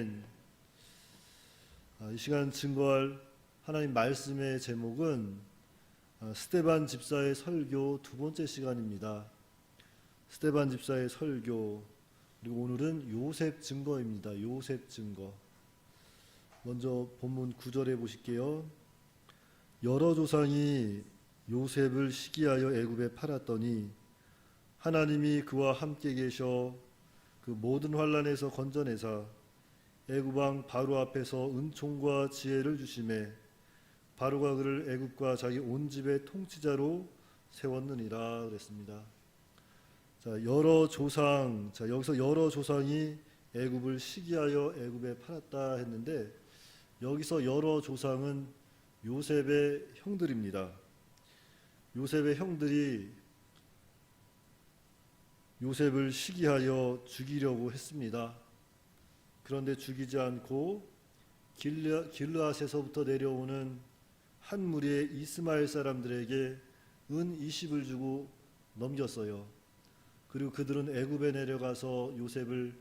이 시간 증거할 하나님 말씀의 제목은 스데반 집사의 설교 두 번째 시간입니다. 스데반 집사의 설교, 그리고 오늘은 요셉 증거입니다. 요셉 증거. 먼저 본문 9절에 보실게요. 여러 조상이 요셉을 시기하여 애굽에 팔았더니 하나님이 그와 함께 계셔 그 모든 환난에서 건져내사 애굽 왕 바로 앞에서 은총과 지혜를 주심에 바로가 그를 애굽과 자기 온 집의 통치자로 세웠느니라 그랬습니다. 여러 조상, 여기서 여러 조상이 애굽을 시기하여 애굽에 팔았다 했는데 여기서 여러 조상은 요셉의 형들입니다. 요셉의 형들이 요셉을 시기하여 죽이려고 했습니다. 그런데 죽이지 않고 길르앗에서부터 내려오는 한 무리의 이스마엘 사람들에게 은 20을 주고 넘겼어요. 그리고 그들은 애굽에 내려가서 요셉을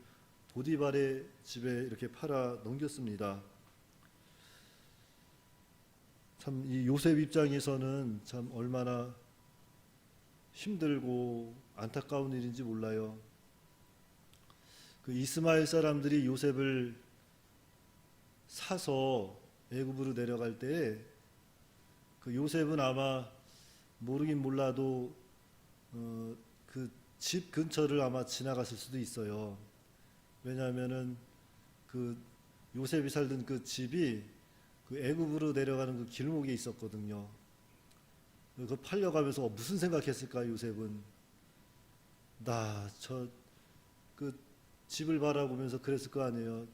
보디발의 집에 이렇게 팔아 넘겼습니다. 참 이 요셉 입장에서는 참 얼마나 힘들고 안타까운 일인지 몰라요. 그 이스마엘 사람들이 요셉을 사서 애굽으로 내려갈 때에 그 요셉은 아마 모르긴 몰라도 그 집 근처를 아마 지나갔을 수도 있어요. 왜냐하면은 그 요셉이 살던 그 집이 그 애굽으로 내려가는 그 길목에 있었거든요. 그 팔려가면서 무슨 생각했을까 요셉은? 그 집을 바라보면서 그랬을 거 아니에요.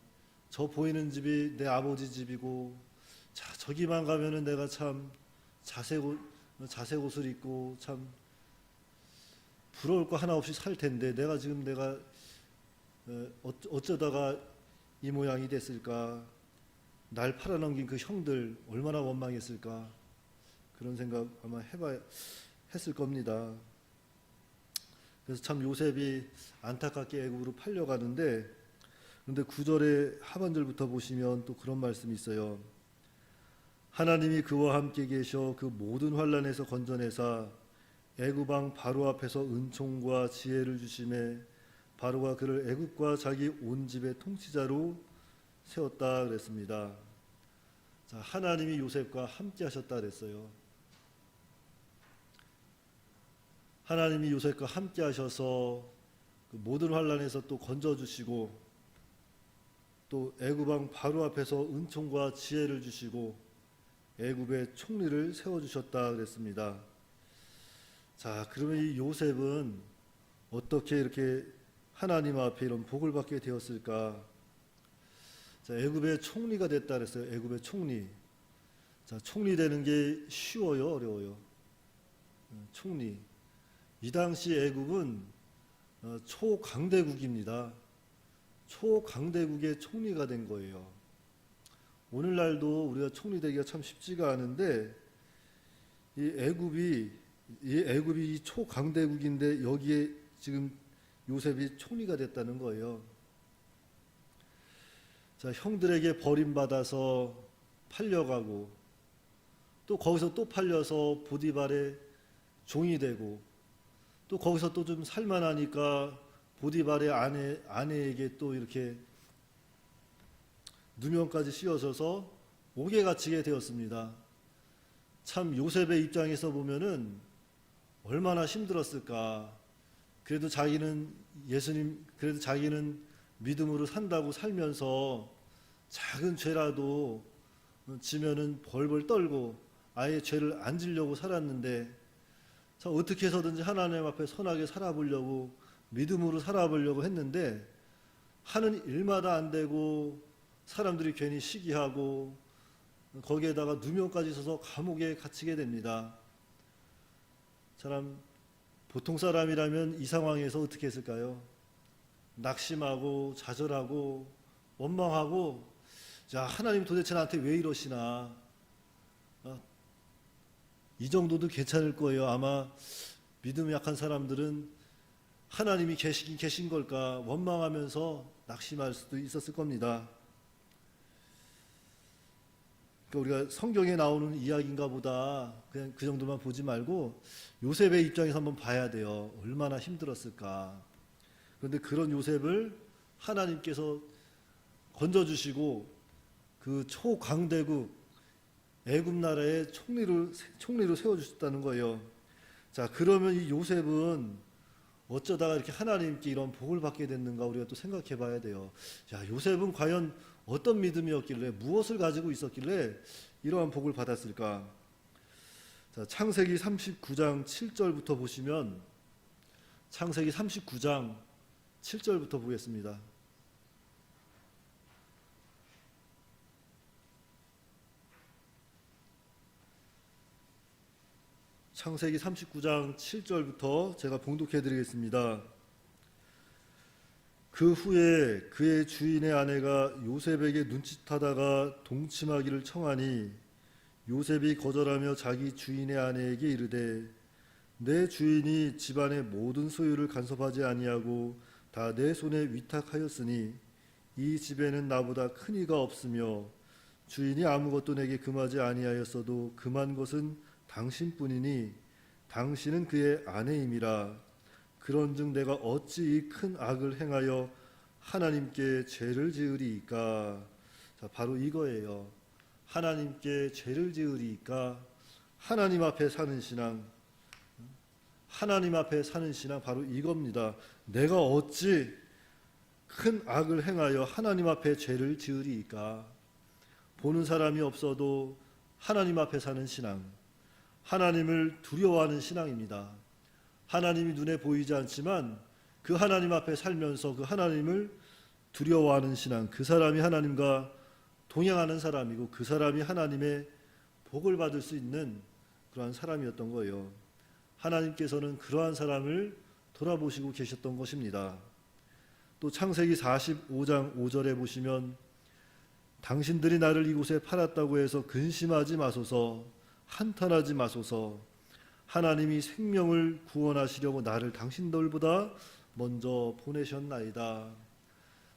저 보이는 집이 내 아버지 집이고, 저기만 가면은 내가 참 자색 옷을 입고 참 부러울 거 하나 없이 살 텐데 내가 어쩌다가 이 모양이 됐을까? 날 팔아넘긴 그 형들 얼마나 원망했을까? 그런 생각 아마 했을 겁니다. 그래서 참 요셉이 안타깝게 애굽으로 팔려가는데, 그런데 9절의 하반절부터 보시면 또 그런 말씀이 있어요. 하나님이 그와 함께 계셔 그 모든 환난에서 건져내사 애굽 왕 바로 앞에서 은총과 지혜를 주심에 바로가 그를 애굽과 자기 온 집의 통치자로 세웠다 그랬습니다. 하나님이 요셉과 함께 하셨다 그랬어요. 하나님이 요셉과 함께 하셔서 그 모든 환난에서 또 건져주시고, 또 애굽 왕 바로 앞에서 은총과 지혜를 주시고 애굽의 총리를 세워주셨다 그랬습니다. 그러면 이 요셉은 어떻게 이렇게 하나님 앞에 이런 복을 받게 되었을까? 애굽의 총리가 됐다 그랬어요. 애굽의 총리. 총리 되는 게 쉬워요, 어려워요? 총리. 이 당시 애굽은 초강대국입니다. 초강대국의 총리가 된 거예요. 오늘날도 우리가 총리 되기가 참 쉽지가 않은데 이 애굽이 초강대국인데 여기에 지금 요셉이 총리가 됐다는 거예요. 형들에게 버림받아서 팔려가고, 또 거기서 또 팔려서 보디발의 종이 되고, 또 거기서 또 좀 살만하니까 보디발의 아내에게 또 이렇게 누명까지 씌워져서 옥에 갇히게 되었습니다. 참 요셉의 입장에서 보면은 얼마나 힘들었을까. 그래도 자기는 믿음으로 산다고 살면서 작은 죄라도 지면은 벌벌 떨고 아예 죄를 안 지려고 살았는데, 어떻게 해서든지 하나님 앞에 선하게 살아보려고, 믿음으로 살아보려고 했는데 하는 일마다 안 되고 사람들이 괜히 시기하고 거기에다가 누명까지 써서 감옥에 갇히게 됩니다. 보통 사람이라면 이 상황에서 어떻게 했을까요? 낙심하고 좌절하고 원망하고, 하나님 도대체 나한테 왜 이러시나? 이 정도도 괜찮을 거예요. 아마 믿음 약한 사람들은 하나님이 계신 걸까 원망하면서 낙심할 수도 있었을 겁니다. 그러니까 우리가 성경에 나오는 이야기인가 보다 그냥 그 정도만 보지 말고 요셉의 입장에서 한번 봐야 돼요. 얼마나 힘들었을까. 그런데 그런 요셉을 하나님께서 건져주시고 그 초강대국 애굽 나라의 총리로 세워주셨다는 거예요. 자, 그러면 이 요셉은 어쩌다가 이렇게 하나님께 이런 복을 받게 됐는가 우리가 또 생각해 봐야 돼요. 자, 요셉은 과연 어떤 믿음이었길래 무엇을 가지고 있었길래 이러한 복을 받았을까? 자, 창세기 39장 7절부터 보시면 창세기 39장 7절부터 보겠습니다. 창세기 39장 7절부터 제가 봉독해 드리겠습니다. 그 후에 그의 주인의 아내가 요셉에게 눈짓하다가 동침하기를 청하니 요셉이 거절하며 자기 주인의 아내에게 이르되 내 주인이 집안의 모든 소유를 간섭하지 아니하고 다 내 손에 위탁하였으니 이 집에는 나보다 큰 이가 없으며 주인이 아무것도 내게 금하지 아니하였어도 금한 것은 당신뿐이니 당신은 그의 아내임이라. 그런즉 내가 어찌 이 큰 악을 행하여 하나님께 죄를 지으리이까. 자, 바로 이거예요. 하나님께 죄를 지으리이까. 하나님 앞에 사는 신앙, 하나님 앞에 사는 신앙 바로 이겁니다. 내가 어찌 큰 악을 행하여 하나님 앞에 죄를 지으리이까. 보는 사람이 없어도 하나님 앞에 사는 신앙, 하나님을 두려워하는 신앙입니다. 하나님이 눈에 보이지 않지만 그 하나님 앞에 살면서 그 하나님을 두려워하는 신앙, 그 사람이 하나님과 동행하는 사람이고 그 사람이 하나님의 복을 받을 수 있는 그러한 사람이었던 거예요. 하나님께서는 그러한 사람을 돌아보시고 계셨던 것입니다. 또 창세기 45장 5절에 보시면 당신들이 나를 이곳에 팔았다고 해서 근심하지 마소서, 한탄하지 마소서. 하나님이 생명을 구원하시려고 나를 당신들보다 먼저 보내셨나이다.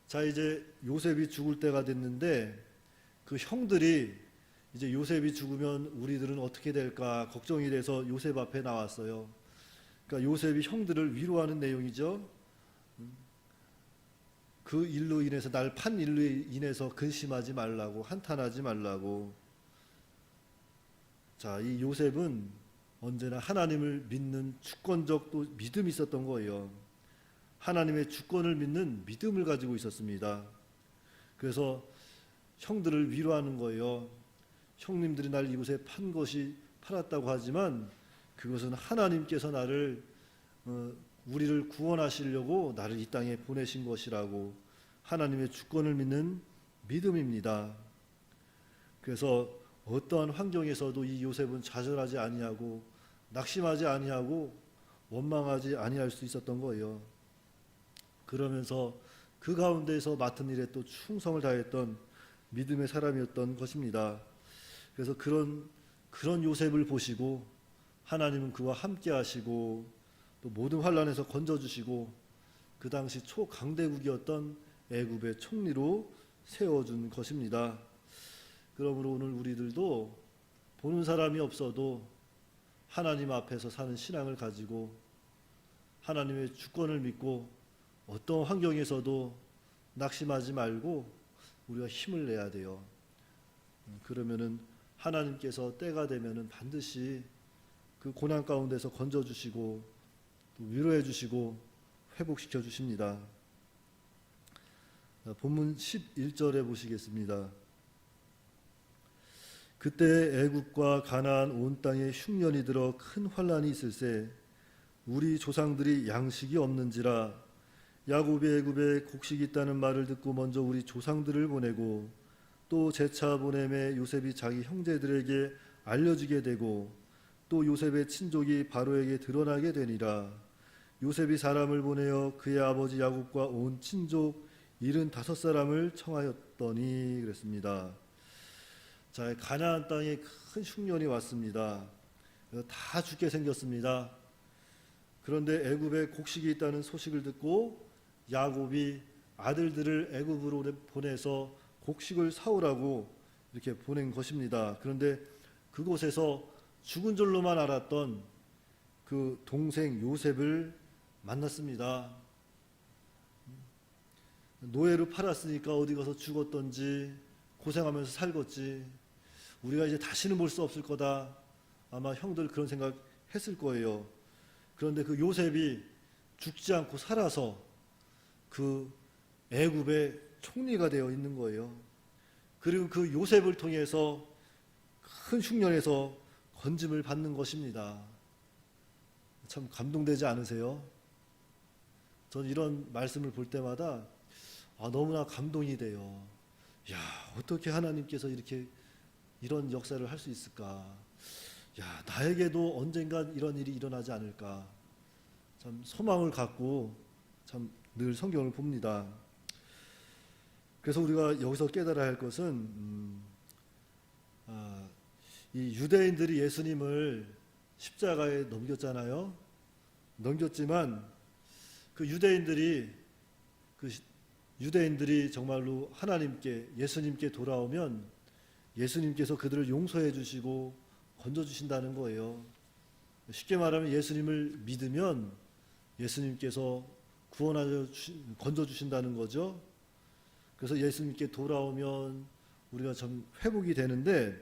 자, 이제 요셉이 죽을 때가 됐는데 그 형들이 이제 요셉이 죽으면 우리들은 어떻게 될까 걱정이 돼서 요셉 앞에 나왔어요. 그러니까 요셉이 형들을 위로하는 내용이죠. 그 일로 인해서 날 판 일로 인해서 근심하지 말라고, 한탄하지 말라고. 자, 이 요셉은 언제나 하나님을 믿는 주권적 또 믿음이 있었던 거예요. 하나님의 주권을 믿는 믿음을 가지고 있었습니다. 그래서 형들을 위로하는 거예요. 형님들이 날 이곳에 판 것이 팔았다고 하지만 그것은 하나님께서 나를 우리를 구원하시려고 나를 이 땅에 보내신 것이라고. 하나님의 주권을 믿는 믿음입니다. 그래서 어떠한 환경에서도 이 요셉은 좌절하지 아니하고 낙심하지 아니하고 원망하지 아니할 수 있었던 거예요. 그러면서 그 가운데서 맡은 일에 또 충성을 다했던 믿음의 사람이었던 것입니다. 그래서 그런 요셉을 보시고 하나님은 그와 함께 하시고 또 모든 환난에서 건져주시고 그 당시 초강대국이었던 애굽의 총리로 세워준 것입니다. 그러므로 오늘 우리들도 보는 사람이 없어도 하나님 앞에서 사는 신앙을 가지고 하나님의 주권을 믿고 어떤 환경에서도 낙심하지 말고 우리가 힘을 내야 돼요. 그러면은 하나님께서 때가 되면은 반드시 그 고난 가운데서 건져주시고 또 위로해 주시고 회복시켜 주십니다. 본문 11절에 보시겠습니다. 그때 애굽과 가나안 온 땅에 흉년이 들어 큰 환난이 있을세 우리 조상들이 양식이 없는지라 야곱이 애굽에 곡식이 있다는 말을 듣고 먼저 우리 조상들을 보내고 또 재차 보냄에 요셉이 자기 형제들에게 알려지게 되고 또 요셉의 친족이 바로에게 드러나게 되니라. 요셉이 사람을 보내어 그의 아버지 야곱과 온 친족 75사람을 청하였더니 그랬습니다. 자, 가나안 땅에 큰 흉년이 왔습니다. 다 죽게 생겼습니다. 그런데 애굽에 곡식이 있다는 소식을 듣고 야곱이 아들들을 애굽으로 보내서 곡식을 사오라고 이렇게 보낸 것입니다. 그런데 그곳에서 죽은 줄로만 알았던 그 동생 요셉을 만났습니다. 노예로 팔았으니까 어디 가서 죽었던지 고생하면서 살겠지. 우리가 이제 다시는 볼 수 없을 거다. 아마 형들 그런 생각 했을 거예요. 그런데 그 요셉이 죽지 않고 살아서 그 애굽의 총리가 되어 있는 거예요. 그리고 그 요셉을 통해서 큰 흉년에서 건짐을 받는 것입니다. 참 감동되지 않으세요? 저는 이런 말씀을 볼 때마다 너무나 감동이 돼요. 야, 어떻게 하나님께서 이런 역사를 할 수 있을까? 야, 나에게도 언젠가 이런 일이 일어나지 않을까? 참 소망을 갖고 참 늘 성경을 봅니다. 그래서 우리가 여기서 깨달아야 할 것은 이 유대인들이 예수님을 십자가에 넘겼잖아요. 넘겼지만 그 유대인들이 정말로 하나님께 예수님께 돌아오면 예수님께서 그들을 용서해 주시고 건져 주신다는 거예요. 쉽게 말하면 예수님을 믿으면 예수님께서 구원하여 건져 주신다는 거죠. 그래서 예수님께 돌아오면 우리가 참 회복이 되는데,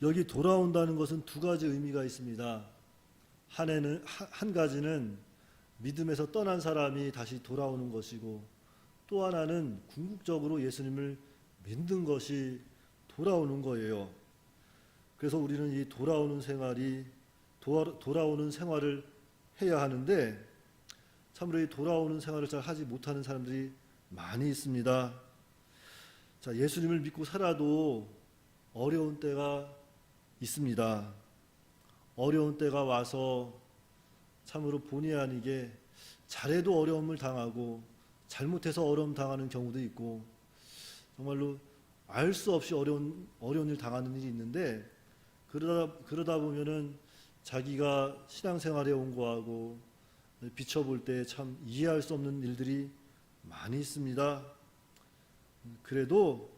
여기 돌아온다는 것은 두 가지 의미가 있습니다. 한 가지는 믿음에서 떠난 사람이 다시 돌아오는 것이고, 또 하나는 궁극적으로 예수님을 믿는 것이 돌아오는 거예요. 그래서 우리는 이 돌아오는 생활을 해야 하는데, 참으로 이 돌아오는 생활을 잘 하지 못하는 사람들이 많이 있습니다. 자, 예수님을 믿고 살아도 어려운 때가 있습니다. 어려운 때가 와서 참으로 본의 아니게 잘해도 어려움을 당하고 잘못해서 어려움 당하는 경우도 있고, 정말로 알 수 없이 어려운 일 당하는 일이 있는데, 그러다 보면은 자기가 신앙생활에 온 거하고 비춰볼 때 참 이해할 수 없는 일들이 많이 있습니다. 그래도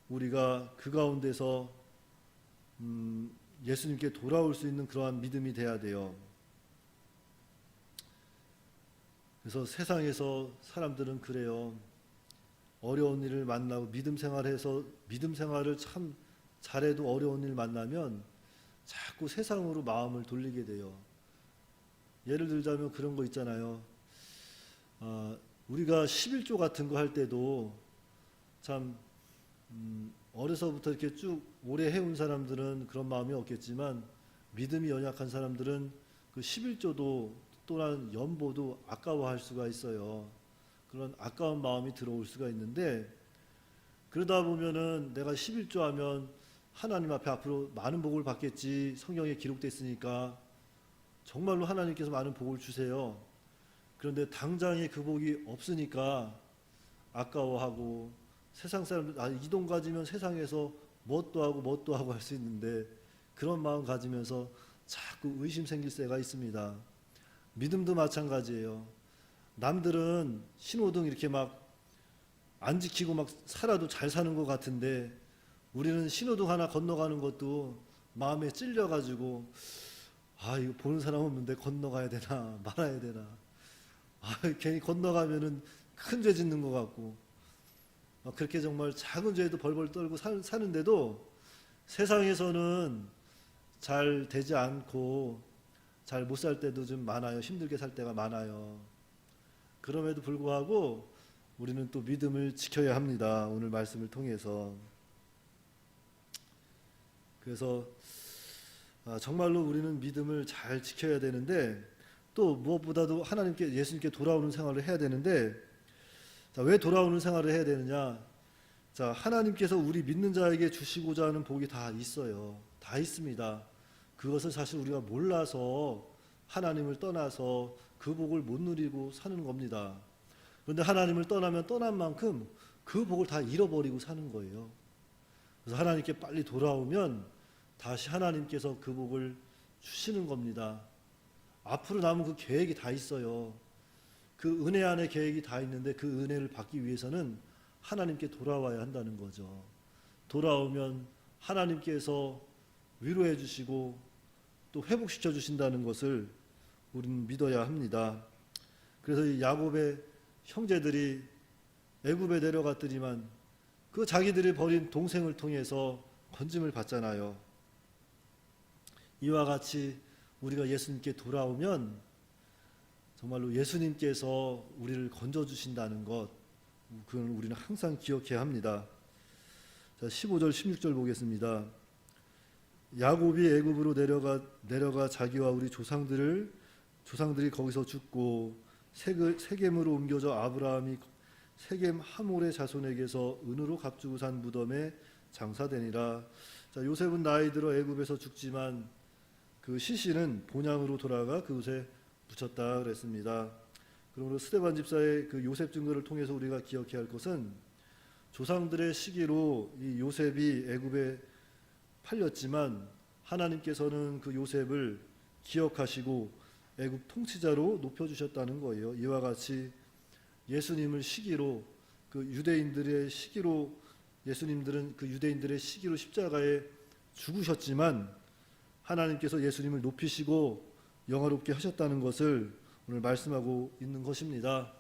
우리가 그 가운데서 예수님께 돌아올 수 있는 그러한 믿음이 돼야 돼요. 그래서 세상에서 사람들은 그래요. 어려운 일을 만나고 믿음 생활을 참 잘해도 어려운 일 만나면 자꾸 세상으로 마음을 돌리게 돼요. 예를 들자면 그런 거 있잖아요. 우리가 11조 같은 거 할 때도 참 어려서부터 이렇게 쭉 오래 해온 사람들은 그런 마음이 없겠지만, 믿음이 연약한 사람들은 그 11조도 또한 연보도 아까워할 수가 있어요. 그런 아까운 마음이 들어올 수가 있는데, 그러다 보면은 내가 11조 하면 하나님 앞에 앞으로 많은 복을 받겠지, 성경에 기록됐으니까 정말로 하나님께서 많은 복을 주세요. 그런데 당장에 그 복이 없으니까 아까워하고, 세상 사람들 이 돈 가지면 세상에서 뭣도 하고 할 수 있는데, 그런 마음 가지면서 자꾸 의심 생길 때가 있습니다. 믿음도 마찬가지예요. 남들은 신호등 이렇게 막 안 지키고 막 살아도 잘 사는 것 같은데, 우리는 신호등 하나 건너가는 것도 마음에 찔려가지고 이거 보는 사람 없는데 건너가야 되나 말아야 되나, 괜히 건너가면은 큰 죄 짓는 것 같고, 그렇게 정말 작은 죄에도 벌벌 떨고 사는데도 세상에서는 잘 되지 않고 잘 못 살 때도 좀 많아요. 힘들게 살 때가 많아요. 그럼에도 불구하고 우리는 또 믿음을 지켜야 합니다. 오늘 말씀을 통해서. 그래서 정말로 우리는 믿음을 잘 지켜야 되는데, 또 무엇보다도 예수님께 돌아오는 생활을 해야 되는데, 왜 돌아오는 생활을 해야 되느냐? 하나님께서 우리 믿는 자에게 주시고자 하는 복이 다 있어요. 다 있습니다. 그것을 사실 우리가 몰라서 하나님을 떠나서 그 복을 못 누리고 사는 겁니다. 그런데 하나님을 떠나면 떠난 만큼 그 복을 다 잃어버리고 사는 거예요. 그래서 하나님께 빨리 돌아오면 다시 하나님께서 그 복을 주시는 겁니다. 앞으로 남은 그 계획이 다 있어요. 그 은혜 안에 계획이 다 있는데, 그 은혜를 받기 위해서는 하나님께 돌아와야 한다는 거죠. 돌아오면 하나님께서 위로해 주시고 또 회복시켜 주신다는 것을 우리는 믿어야 합니다. 그래서 이 야곱의 형제들이 애굽에 내려갔더니만 그 자기들이 버린 동생을 통해서 건짐을 받잖아요. 이와 같이 우리가 예수님께 돌아오면 정말로 예수님께서 우리를 건져주신다는 것, 그건 우리는 항상 기억해야 합니다. 자, 15절 16절 보겠습니다. 야곱이 애굽으로 내려가 자기와 우리 조상들이 거기서 죽고 세겜으로 옮겨져 아브라함이 세겜 하몰의 자손에게서 은으로 값주고 산 무덤에 장사되니라. 자, 요셉은 나이 들어 애굽에서 죽지만 그 시신은 본향으로 돌아가 그곳에 묻혔다 그랬습니다. 그러므로 스데반 집사의 그 요셉 증거를 통해서 우리가 기억해야 할 것은 조상들의 시기로 이 요셉이 애굽에 팔렸지만 하나님께서는 그 요셉을 기억하시고 애굽 통치자로 높여주셨다는 거예요. 이와 같이 예수님을 시기로 그 유대인들의 시기로 예수님들은 그 유대인들의 시기로 십자가에 죽으셨지만 하나님께서 예수님을 높이시고 영화롭게 하셨다는 것을 오늘 말씀하고 있는 것입니다.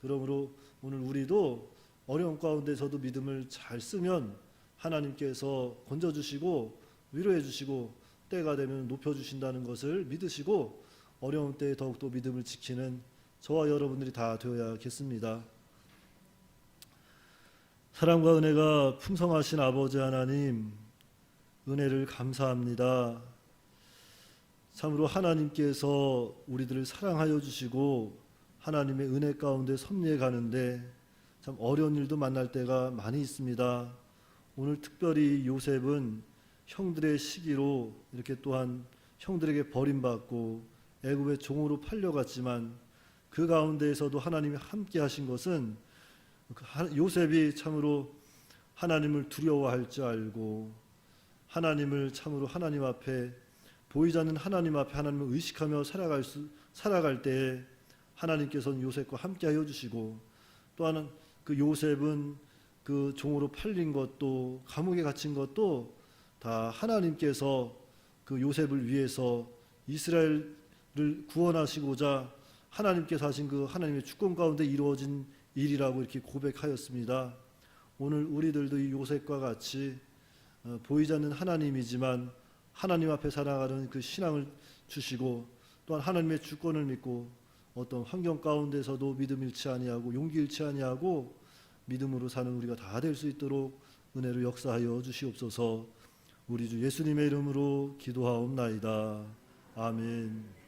그러므로 오늘 우리도 어려운 가운데서도 믿음을 잘 쓰면 하나님께서 건져주시고 위로해주시고 때가 되면 높여주신다는 것을 믿으시고 어려운 때에 더욱더 믿음을 지키는 저와 여러분들이 다 되어야겠습니다. 사랑과 은혜가 풍성하신 아버지 하나님, 은혜를 감사합니다. 참으로 하나님께서 우리들을 사랑하여 주시고 하나님의 은혜 가운데 섭리해 가는데 참 어려운 일도 만날 때가 많이 있습니다. 오늘 특별히 요셉은 형들의 시기로 이렇게 또한 형들에게 버림받고 애굽의 종으로 팔려갔지만 그 가운데에서도 하나님이 함께 하신 것은 요셉이 참으로 하나님을 두려워할 줄 알고 하나님을 참으로 하나님 앞에 보이지 않는 하나님 앞에 하나님을 의식하며 살아갈 때에 하나님께서는 요셉과 함께하여 주시고 또한 그 요셉은 그 종으로 팔린 것도 감옥에 갇힌 것도 다 하나님께서 그 요셉을 위해서 이스라엘을 구원하시고자 하나님께서 하신 그 하나님의 주권 가운데 이루어진 일이라고 이렇게 고백하였습니다. 오늘 우리들도 이 요셉과 같이 보이지 않는 하나님이지만 하나님 앞에 살아가는 그 신앙을 주시고 또한 하나님의 주권을 믿고 어떤 환경 가운데서도 믿음 잃지 아니하고 용기 잃지 아니하고 믿음으로 사는 우리가 다 될 수 있도록 은혜로 역사하여 주시옵소서. 우리 주 예수님의 이름으로 기도하옵나이다. 아멘.